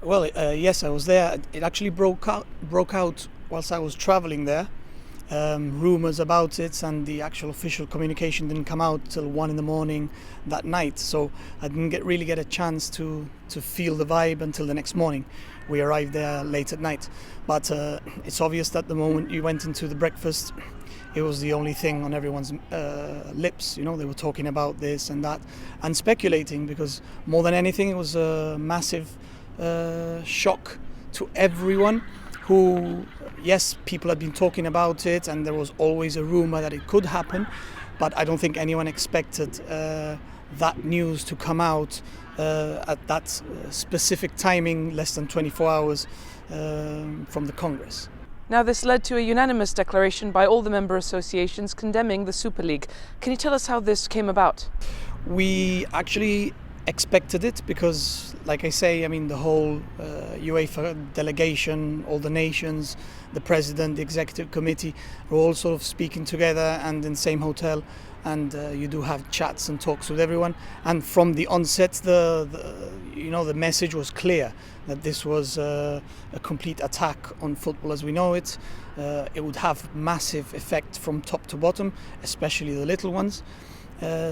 Well, yes, I was there. It actually broke out whilst I was travelling there. Rumours about it, and the actual official communication didn't come out till 1 in the morning that night. So I didn't really get a chance to feel the vibe until the next morning. We arrived there late at night. But it's obvious that the moment you went into the breakfast, it was the only thing on everyone's lips. You know, they were talking about this and that and speculating, because more than anything, it was a massive shock to everyone who, yes, people had been talking about it and there was always a rumour that it could happen, but I don't think anyone expected that news to come out at that specific timing, less than 24 hours from the Congress. Now, this led to a unanimous declaration by all the member associations condemning the Super League. Can you tell us how this came about? We actually expected it because, like I say, I mean, the whole UEFA delegation, all the nations, the president, the executive committee are all sort of speaking together and in the same hotel, and you do have chats and talks with everyone. And from the onset, the message was clear that this was a complete attack on football as we know it. It would have massive effect from top to bottom, especially the little ones.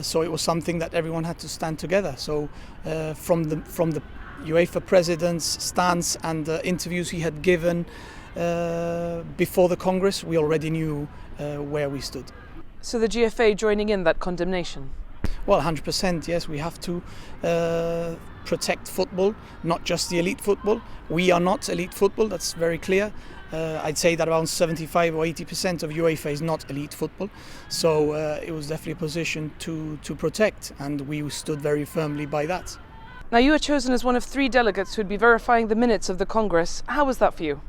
So it was something that everyone had to stand together. So from the UEFA president's stance and the interviews he had given before the Congress, we already knew where we stood. So the GFA joining in that condemnation? Well, 100%, yes. We have to protect football, not just the elite football. We are not elite football, that's very clear. I'd say that around 75 or 80% of UEFA is not elite football. So it was definitely a position to protect, and we stood very firmly by that. Now, you were chosen as one of 3 delegates who'd be verifying the minutes of the Congress. How was that for you?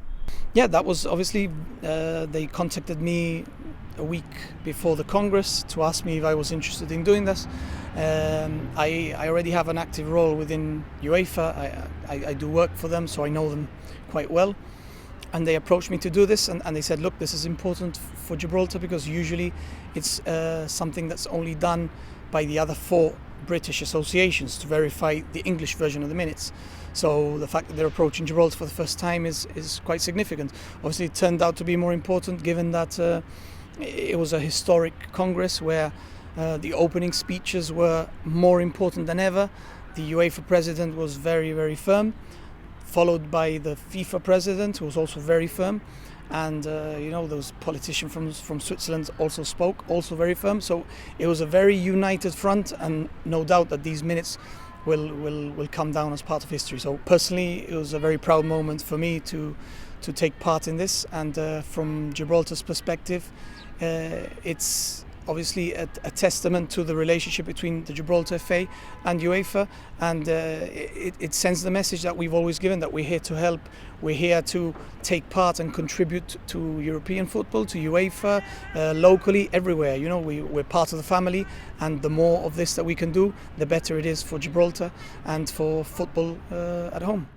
Yeah, that was obviously, they contacted me a week before the Congress to ask me if I was interested in doing this. I already have an active role within UEFA. I do work for them, so I know them quite well. And they approached me to do this, and they said, look, this is important for Gibraltar because usually it's something that's only done by the other 4 British associations to verify the English version of the minutes. So the fact that they're approaching Gibraltar for the first time is quite significant. Obviously, it turned out to be more important given that it was a historic Congress where the opening speeches were more important than ever. The UEFA president was very, very firm, followed by the FIFA president, who was also very firm, and those politicians from Switzerland also spoke, also very firm. So it was a very united front, and no doubt that these minutes will come down as part of history. So personally, it was a very proud moment for me to take part in this, and from Gibraltar's perspective, it's obviously a testament to the relationship between the Gibraltar FA and UEFA, and it sends the message that we've always given, that we're here to help, we're here to take part and contribute to European football, to UEFA, locally, everywhere. You know, we're part of the family, and the more of this that we can do, the better it is for Gibraltar and for football at home.